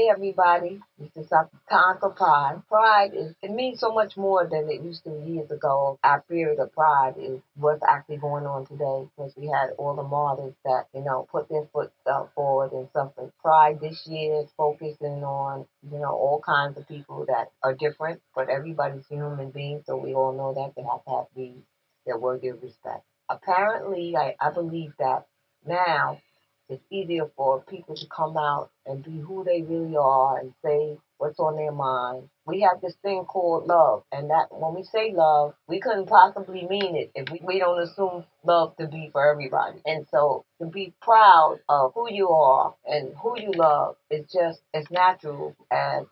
Hey everybody, this is time for Pride. Pride it means so much more than it used to years ago. Our period of pride is what's actually going on today because we had all the martyrs that, put their foot forward and something. Pride this year is focusing on, all kinds of people that are different, but everybody's a human being, so we all know that they have to have these, they're worthy of respect. Apparently, I believe that now it's easier for people to come out and be who they really are and say what's on their mind. We have this thing called love, and that when we say love, we couldn't possibly mean it if we don't assume love to be for everybody. And so to be proud of who you are and who you love is just as natural as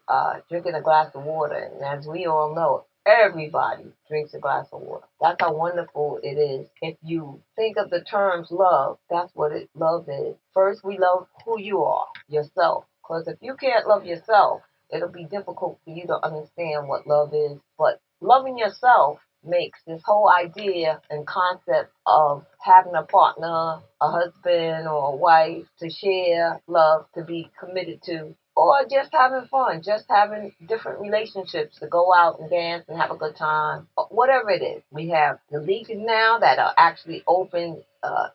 drinking a glass of water. And as we all know, everybody drinks a glass of water. That's how wonderful it is. If you think of the terms love, that's what love is. First, we love who you are, yourself. Because if you can't love yourself, it'll be difficult for you to understand what love is. But loving yourself makes this whole idea and concept of having a partner, a husband or a wife to share love, to be committed to, or just having fun, just having different relationships to go out and dance and have a good time, whatever it is. We have the leagues now that are actually open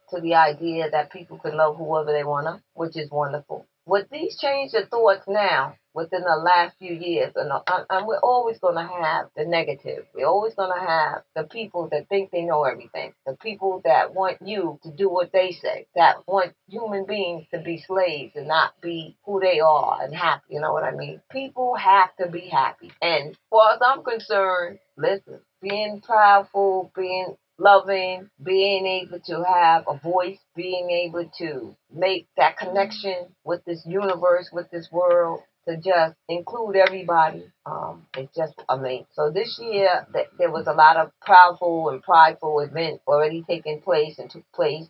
to the idea that people can love whoever they want to, which is wonderful. With these change of thoughts now, within the last few years, and we're always going to have the negative. We're always going to have the people that think they know everything, the people that want you to do what they say, that want human beings to be slaves and not be who they are and happy. You know what I mean? People have to be happy. And as far as I'm concerned, listen, being proudful, being loving, being able to have a voice, being able to make that connection with this universe, with this world, to just include everybody. It's just amazing. So this year, there was a lot of proudful and prideful events already taking place and took place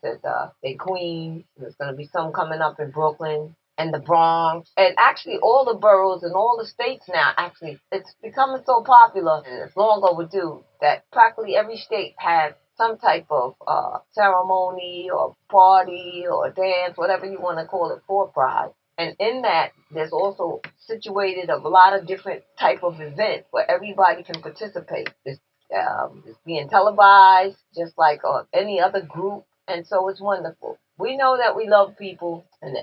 in Queens. There's going to be some coming up in Brooklyn and the Bronx, and actually all the boroughs and all the states now. Actually, it's becoming so popular and it's long overdue that practically every state has some type of ceremony or party or dance, whatever you want to call it, for Pride. And in that, there's also situated a lot of different type of events where everybody can participate. It's being televised just like any other group, and so it's wonderful. We know that we love people, and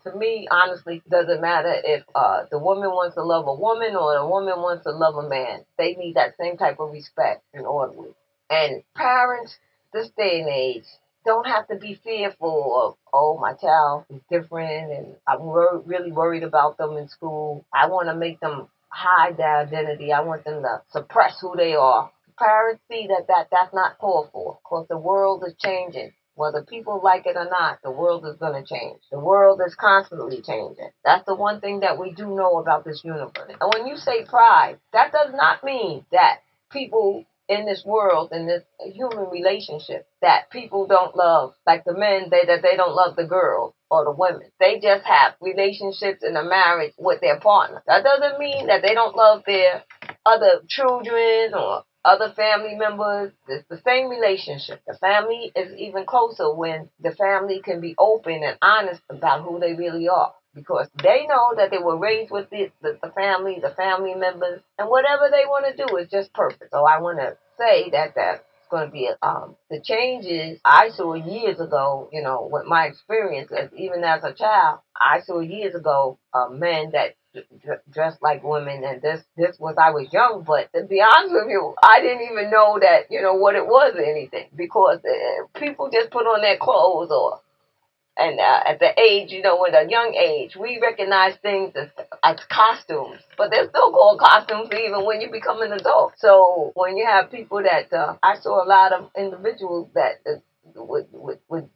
to me, honestly, it doesn't matter if the woman wants to love a woman or the woman wants to love a man. They need that same type of respect in order. And parents, this day and age, don't have to be fearful of, oh, my child is different and I'm really worried about them in school. I want to make them hide their identity. I want them to suppress who they are. Parents see that's not called for because the world is changing. Whether people like it or not, the world is going to change. The world is constantly changing. That's the one thing that we do know about this universe. And when you say pride, that does not mean that people in this world, in this human relationship, that people don't love, like the men, that they don't love the girls or the women. They just have relationships in a marriage with their partner. That doesn't mean that they don't love their other children or other family members. It's the same relationship. The family is even closer when the family can be open and honest about who they really are, because they know that they were raised with the family members, and whatever they want to do is just perfect. So I want to say that's going to be the changes I saw years ago, with my experience, even as a child, I saw years ago men that dressed like women, and this was I was young, but to be honest with you, I didn't even know that, what it was or anything, because people just put on their clothes or and at the age, at a young age, we recognize things as costumes, but they're still called costumes even when you become an adult. So when you have people that, I saw a lot of individuals that would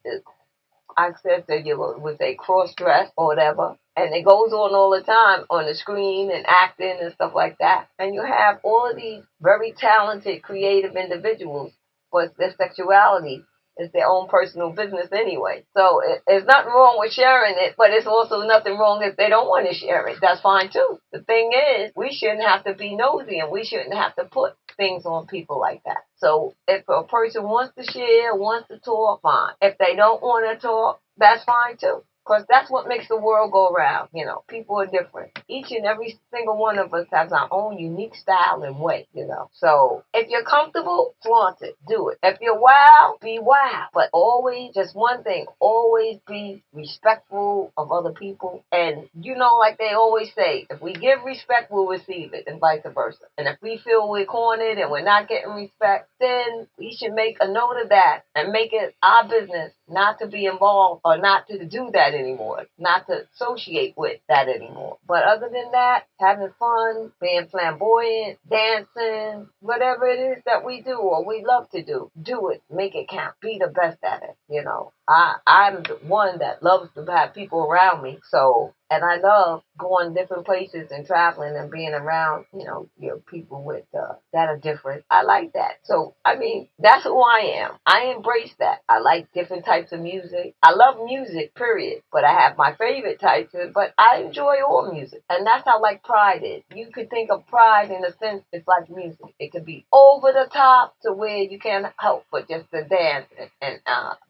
I said that you would say cross dress or whatever, and it goes on all the time on the screen and acting and stuff like that. And you have all of these very talented, creative individuals, but their sexuality is their own personal business anyway. So there's nothing wrong with sharing it, but it's also nothing wrong if they don't want to share it. That's fine too. The thing is, we shouldn't have to be nosy and we shouldn't have to put things on people like that. So if a person wants to share, wants to talk, fine. If they don't want to talk, that's fine too. Because that's what makes the world go around. You know, people are different. Each and every single one of us has our own unique style and way, you know. So if you're comfortable, flaunt it. Do it. If you're wild, be wild. But always, just one thing, always be respectful of other people. And you know, like they always say, if we give respect, we'll receive it, and vice versa. And if we feel we're cornered and we're not getting respect, then we should make a note of that and make it our business not to be involved or not to do that anymore, not to associate with that anymore. But other than that, having fun, being flamboyant, dancing, whatever it is that we do or we love to do it, make it count, be the best at it, you know. I'm the one that loves to have people around me, so, and I love going different places and traveling and being around, you know, people with that are different. I like that. So, I mean, that's who I am. I embrace that. I like different types of music. I love music, period. But I have my favorite types, but I enjoy all music. And that's how like Pride is. You could think of Pride in a sense, it's like music. It could be over the top to where you can't help but just to dance and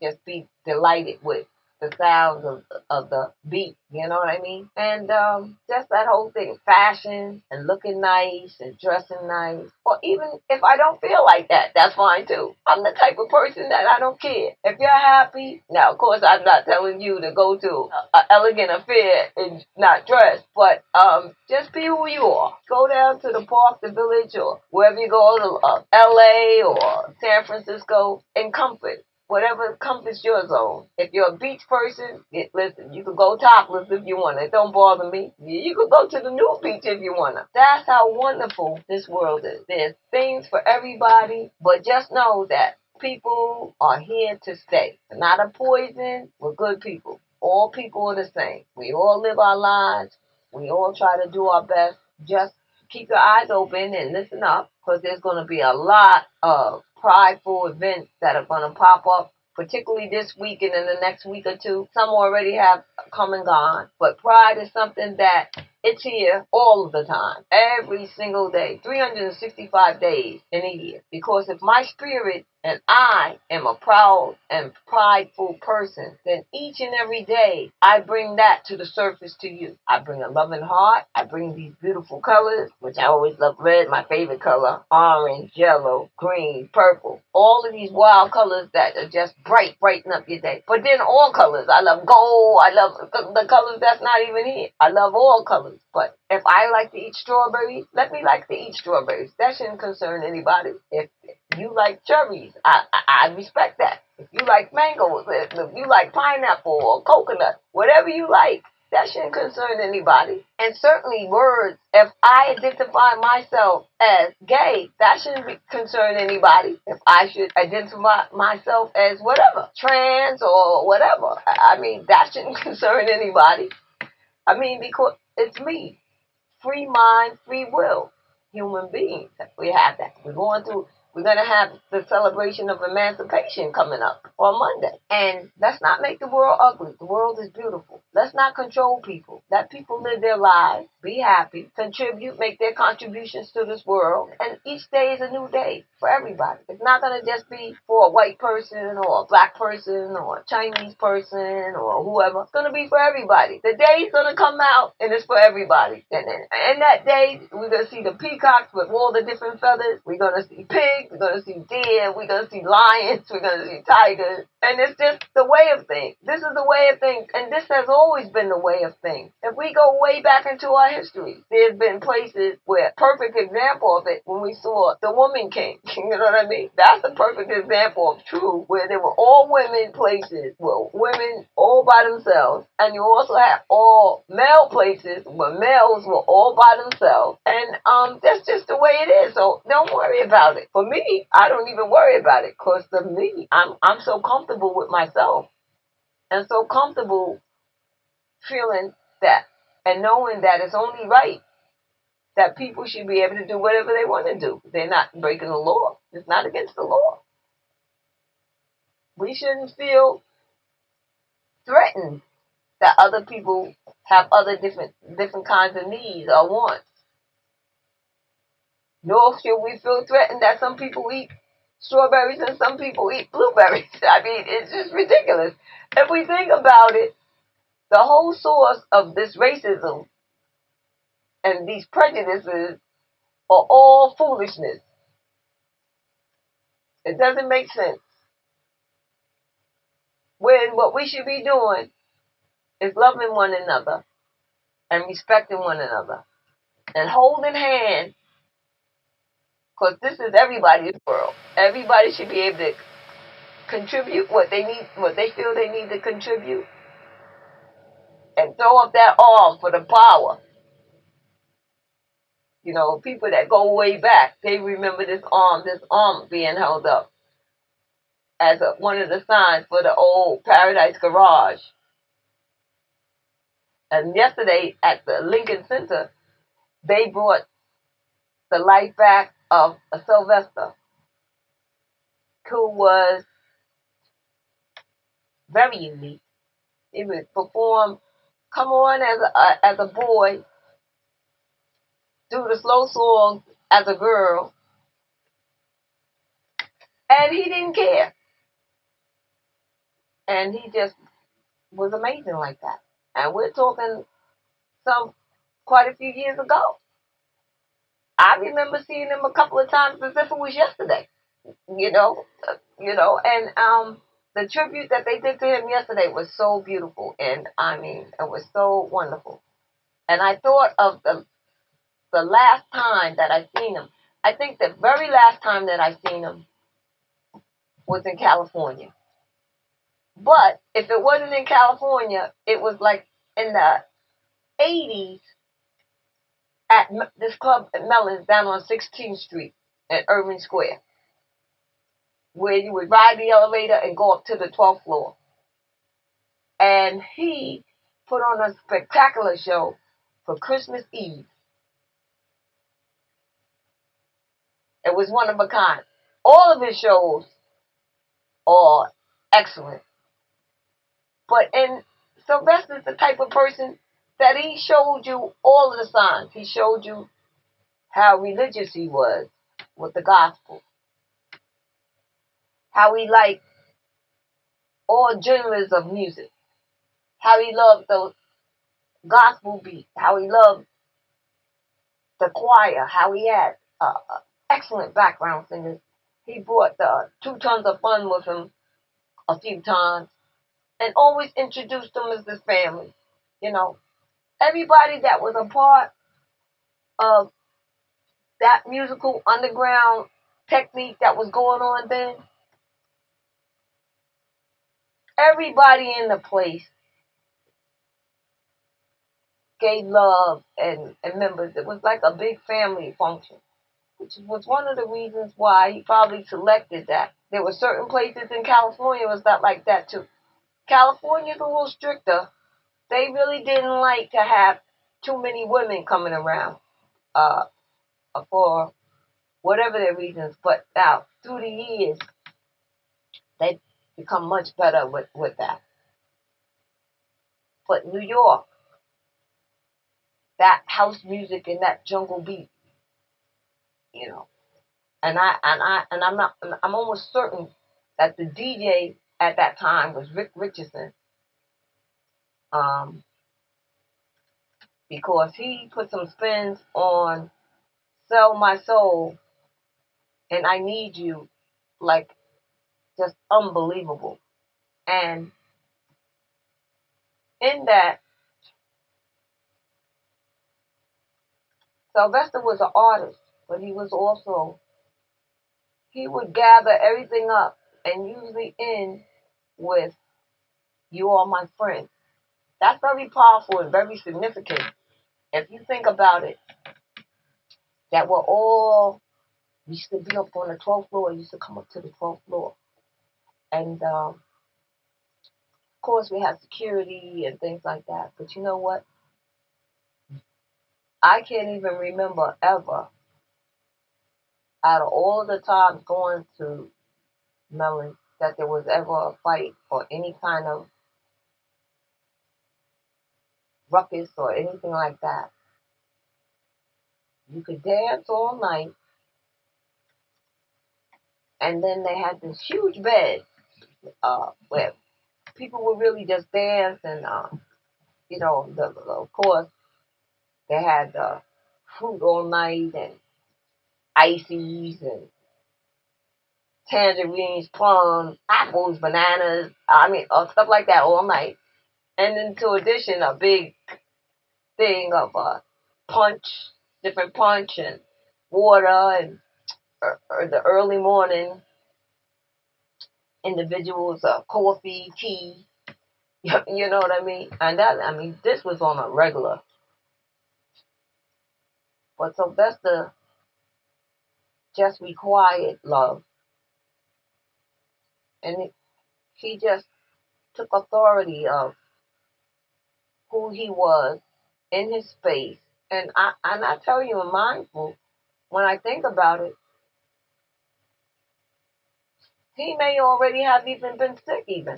just be delighted with the sounds of the beat, you know what I mean? And just that whole thing, fashion and looking nice and dressing nice. Or even if I don't feel like that, that's fine too. I'm the type of person that I don't care. If you're happy, now of course I'm not telling you to go to an elegant affair and not dress, but just be who you are. Go down to the park, the village, or wherever you go, to L.A. or San Francisco, in comfort. Whatever comforts your zone. If you're a beach person, listen, you can go topless if you want. It don't bother me. You can go to the new beach if you want to. That's how wonderful this world is. There's things for everybody, but just know that people are here to stay. They're not a poison. We're good people. All people are the same. We all live our lives. We all try to do our best. Just keep your eyes open and listen up, because there's going to be a lot of prideful events that are going to pop up, particularly this week and in the next week or two. Some already have come and gone, but pride is something that it's here all of the time, every single day, 365 days in a year. Because if my spirit and I am a proud and prideful person, then each and every day I bring that to the surface to you. I bring a loving heart. I bring these beautiful colors, which I always love red, my favorite color, orange, yellow, green, purple. All of these wild colors that are just brighten up your day. But then all colors. I love gold. I love the colors that's not even here. I love all colors. But if I like to eat strawberries, let me like to eat strawberries. That shouldn't concern anybody. If you like cherries, I respect that. If you like mangoes, if you like pineapple or coconut, whatever you like, that shouldn't concern anybody. And certainly words, if I identify myself as gay, that shouldn't concern anybody. If I should identify myself as whatever, trans or whatever, I mean, that shouldn't concern anybody. I mean, because it's me. Free mind, free will. Human beings. We have that. We're going to have the celebration of emancipation coming up on Monday. And let's not make the world ugly. The world is beautiful. Let's not control people. Let people live their lives, be happy, contribute, make their contributions to this world. And each day is a new day for everybody. It's not going to just be for a white person or a black person or a Chinese person or whoever. It's going to be for everybody. The day's going to come out and it's for everybody. And that day, we're going to see the peacocks with all the different feathers. We're going to see pigs. We're going to see deer. We're going to see lions. We're going to see tigers. And it's just the way of things. This is the way of things. And this has always been the way of things. If we go way back into our history, there's been places where, perfect example of it, when we saw the Woman King. You know what I mean? That's a perfect example of true, where there were all women places, where women all by themselves. And you also have all male places where males were all by themselves. And that's just the way it is. So don't worry about it. For me, I don't even worry about it, because for me, I'm so comfortable with myself and so comfortable feeling that and knowing that it's only right that people should be able to do whatever they want to do. They're not breaking the law. It's not against the law. We shouldn't feel threatened that other people have other different kinds of needs or wants. Nor should we feel threatened that some people eat strawberries and some people eat blueberries. I mean, it's just ridiculous. If we think about it, The whole source of this racism and these prejudices are all foolishness. It doesn't make sense. When what we should be doing is loving one another and respecting one another and holding hands, because this is everybody's world. Everybody should be able to contribute what they need, what they feel they need to contribute, and throw up that arm for the power. You know, people that go way back, they remember this arm being held up as one of the signs for the old Paradise Garage. And yesterday at the Lincoln Center, they brought the life back of a Sylvester, who was very unique. He would perform, come on as a boy, do the slow songs as a girl, and he didn't care. And he just was amazing like that. And we're talking quite a few years ago. I remember seeing him a couple of times as if it was yesterday. You know, and the tribute that they did to him yesterday was so beautiful, and I mean, it was so wonderful. And I thought of the last time that I seen him. I think the very last time that I seen him was in California. But if it wasn't in California, it was like in the 80s at this club at Mellon's down on 16th Street at Irving Square, where you would ride the elevator and go up to the 12th floor. And he put on a spectacular show for Christmas Eve. It was one of a kind. All of his shows are excellent. But in Sylvester's the type of person that he showed you all of the signs. He showed you how religious he was with the gospel, how he liked all genres of music, how he loved the gospel beat, how he loved the choir, how he had excellent background singers. He brought the 2 Tons of Fun with him a few times and always introduced them as his family. You know, everybody that was a part of that musical underground technique that was going on then, everybody in the place gave love and members. It was like a big family function, which was one of the reasons why he probably selected that. There were certain places in California was not like that too. California's a little stricter. They really didn't like to have too many women coming around uh, for whatever their reasons. But now, through the years, they've become much better with that. But New York, that house music and that jungle beat, you know, I'm almost certain that the DJ at that time was Rick Richardson, um, because he put some spins on "Sell My Soul" and "I Need You," like just unbelievable. And in that, Sylvester was an artist, but he would gather everything up and usually end with "You Are My Friend." That's very powerful and very significant. If you think about it, that we used to be up on the 12th floor, used to come up to the 12th floor. And of course, we had security and things like that. But you know what? I can't even remember ever, out of all the times going to Mellon, that there was ever a fight or any kind of ruckus or anything like that. You could dance all night, and then they had this huge bed where people would really just dance and of course, they had fruit all night and ices and tangerines, plums, apples, bananas. I mean, stuff like that all night. And then to addition, a big thing of punch, different punch and water and or the early morning individuals, coffee, tea. You know what I mean? And this was on a regular. But Sylvester just required love, and he just took authority of who he was in his space. And I tell you, I'm mindful when I think about it. He may already have even been sick, even,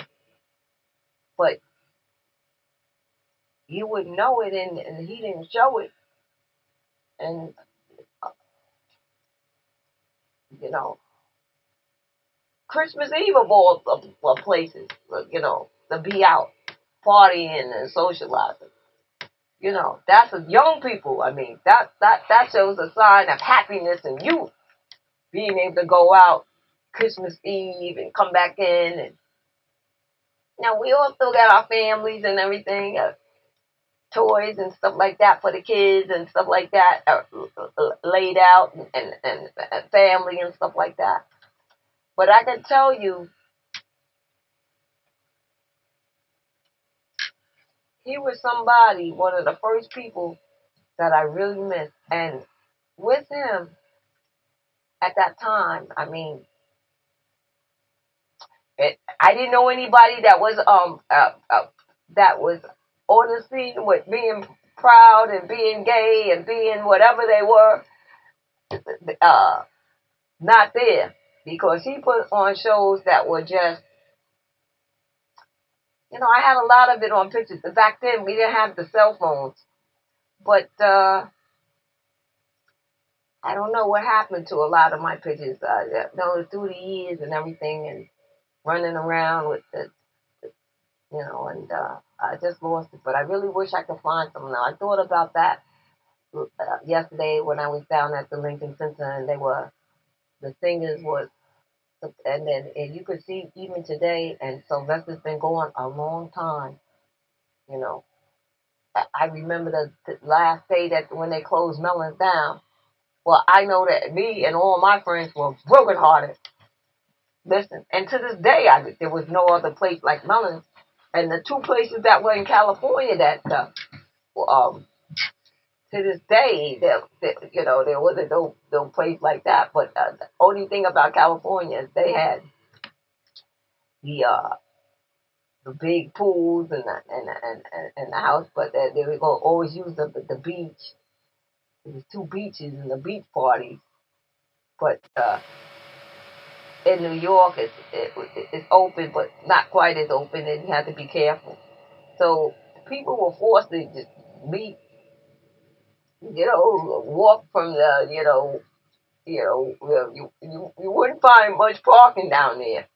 but you would know it, and he didn't show it. And you know, Christmas Eve of places, to be out partying and socializing. That's a young people. I mean, that shows a sign of happiness and youth, being able to go out Christmas Eve and come back in. And we all still got our families and everything, toys and stuff like that for the kids and stuff like that, laid out, and family and stuff like that. But I can tell you, he was somebody, one of the first people that I really missed. And with him at that time, I mean, I didn't know anybody that was on the scene with being proud and being gay and being whatever they were, uh, not there, because he put on shows that were just, I had a lot of it on pictures. Back then we didn't have the cell phones, but I don't know what happened to a lot of my pictures. Through the years and everything, and running around with the, and I just lost it. But I really wish I could find some now. I thought about that yesterday when I was down at the Lincoln Center, and the singers was, and you could see even today, and Sylvester's been going a long time. You know, I remember the last day that when they closed Mellon's down. Well, I know that me and all my friends were brokenhearted. Listen, and to this day, there was no other place like Mellon's. And the two places that were in California that, to this day, there wasn't no place like that. But the only thing about California is they had the big pools and the house, but they were going to always use the beach. There was two beaches and the beach parties. But in New York, it's open, but not quite as open, and you have to be careful. So people were forced to just meet, walk from the, you wouldn't find much parking down there,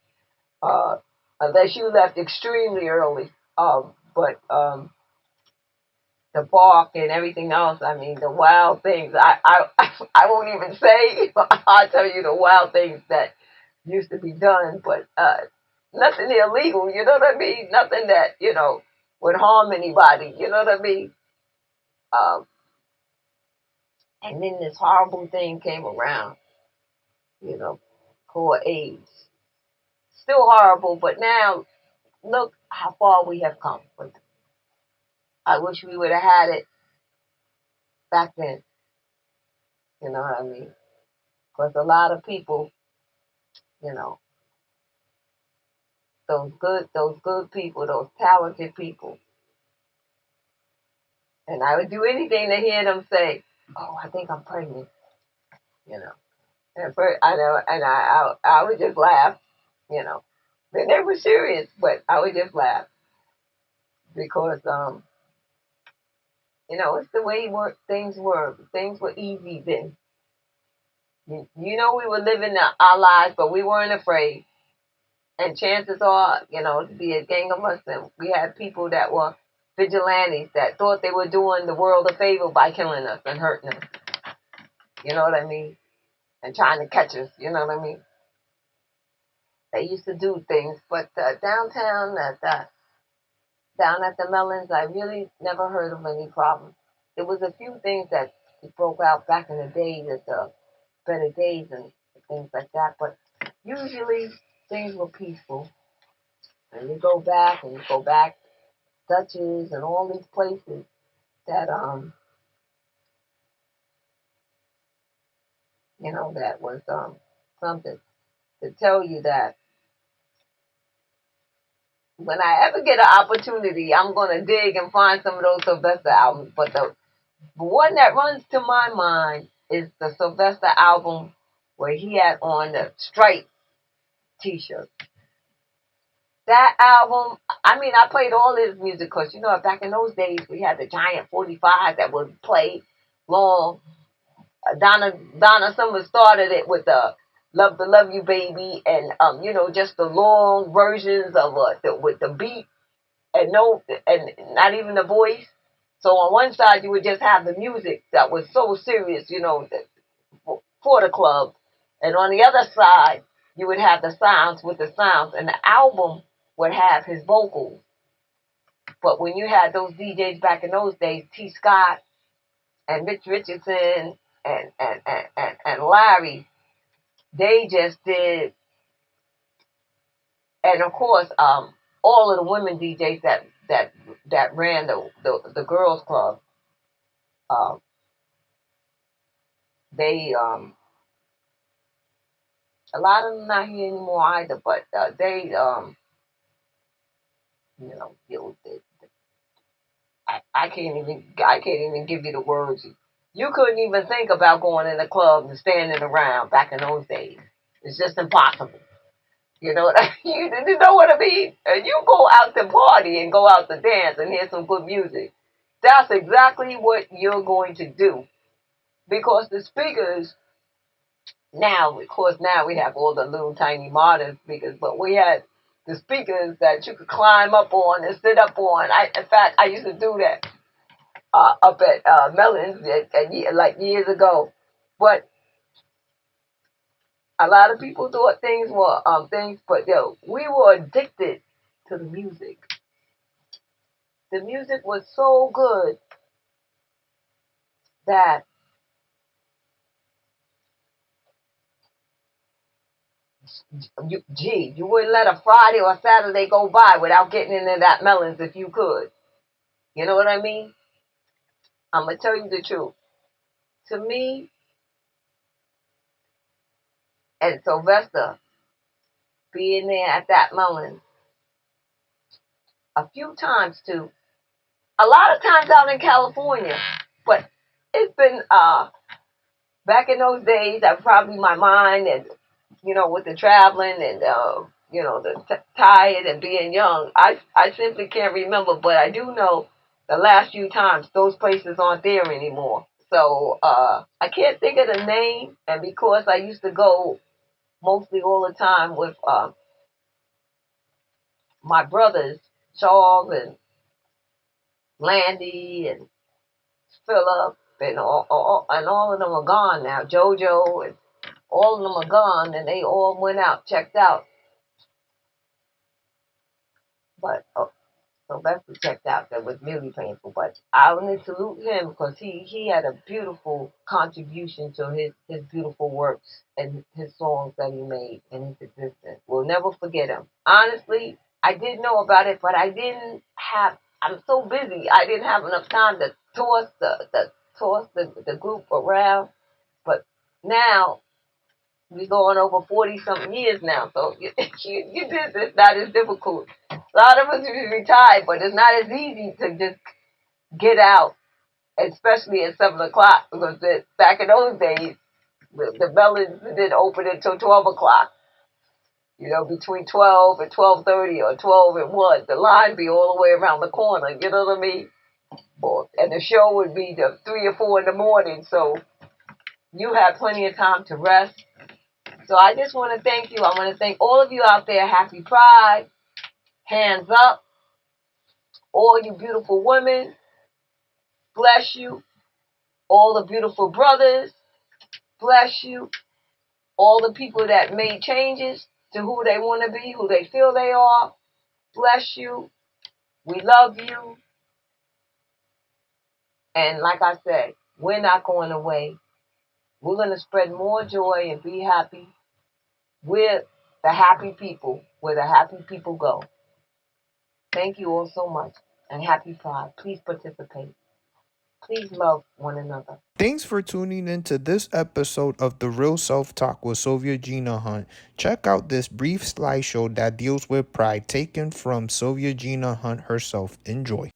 uh, unless you left extremely early. But the park and everything else, I mean, the wild things, I won't even say. I'll tell you the wild things that used to be done, but nothing illegal, you know what I mean? Nothing that, would harm anybody, you know what I mean? Um, and then this horrible thing came around, you know, called AIDS. Still horrible, but now look how far we have come. I wish we would have had it back then, you know what I mean? Because a lot of people, you know, those good people, those talented people, and I would do anything to hear them say, "Oh, I think I'm pregnant," you know. And I know, and I would just laugh, you know. And they were serious, but I would just laugh because it's the way things were. Things were easy then. We were living our lives, but we weren't afraid. And chances are, to be a gang of us, and we had people that were. vigilantes that thought they were doing the world a favor by killing us and hurting us. You know what I mean? And trying to catch us. You know what I mean? They used to do things, but downtown down at the Melons, I really never heard of any problems. There was a few things that broke out back in the days, at the better days and things like that, but usually things were peaceful. And you go back, Dutchess and all these places that that was something to tell you that when I ever get an opportunity, I'm gonna dig and find some of those Sylvester albums. But the one that runs to my mind is the Sylvester album where he had on the striped T-shirt. That album, I mean, I played all his music because, back in those days, we had the giant 45 that would play long. Donna Summer started it with the Love to Love You Baby and, just the long versions of with the beat and not even the voice. So on one side, you would just have the music that was so serious, for the club. And on the other side, you would have the sounds with the sounds. And the album would have his vocals. But when you had those DJs back in those days, T. Scott and Mitch Richardson and Larry, they just did, and of course, all of the women DJs that ran the girls club, um, they a lot of them not here anymore either, but they you know, I can't even give you the words. You couldn't even think about going in the club and standing around back in those days. It's just impossible. You know what I mean? You know what I mean? And you go out to party and go out to dance and hear some good music. That's exactly what you're going to do. Because the speakers now, of course, now we have all the little tiny modern speakers, but we had the speakers that you could climb up on and sit up on. In fact, I used to do that up at Mellon's like years ago. But a lot of people thought things were things, but we were addicted to the music. The music was so good that you wouldn't let a Friday or Saturday go by without getting into that Mellons if you could. You know what I mean? I'm gonna tell you the truth. To me and Sylvester being there at that Mellons a few times too, a lot of times out in California, but it's been back in those days. I probably my mind and with the traveling and the tired and being young, I simply can't remember. But I do know the last few times those places aren't there anymore. So I can't think of the name, and because I used to go mostly all the time with my brothers, Charles and Landy and Philip, and all of them are gone now. JoJo and all of them are gone, and they all went out, checked out. But Sylvester checked out. That was really painful. But I only salute him because he had a beautiful contribution to his beautiful works and his songs that he made in his existence. We'll never forget him. Honestly, I did know about it, but I didn't have. I'm so busy. I didn't have enough time to toss the group around. But now we're going over 40 something years now, so you did this. Not as difficult. A lot of us are retired, but it's not as easy to just get out, especially at 7 o'clock, because back in those days, the Melons didn't open until 12 o'clock. Between 12 and 12:30 or 12 and 1, the line be all the way around the corner. You know what I mean? And the show would be the 3 or 4 in the morning, so you had plenty of time to rest. So I just want to thank you. I want to thank all of you out there. Happy Pride. Hands up. All you beautiful women, bless you. All the beautiful brothers, bless you. All the people that made changes to who they want to be, who they feel they are, bless you. We love you. And like I said, we're not going away. We're going to spread more joy and be happy. We're the happy people where the happy people go. Thank you all so much. And happy Pride. Please participate. Please love one another. Thanks for tuning in to this episode of The Real Self Talk with Sylvia Gina Hunt. Check out this brief slideshow that deals with pride taken from Sylvia Gina Hunt herself. Enjoy.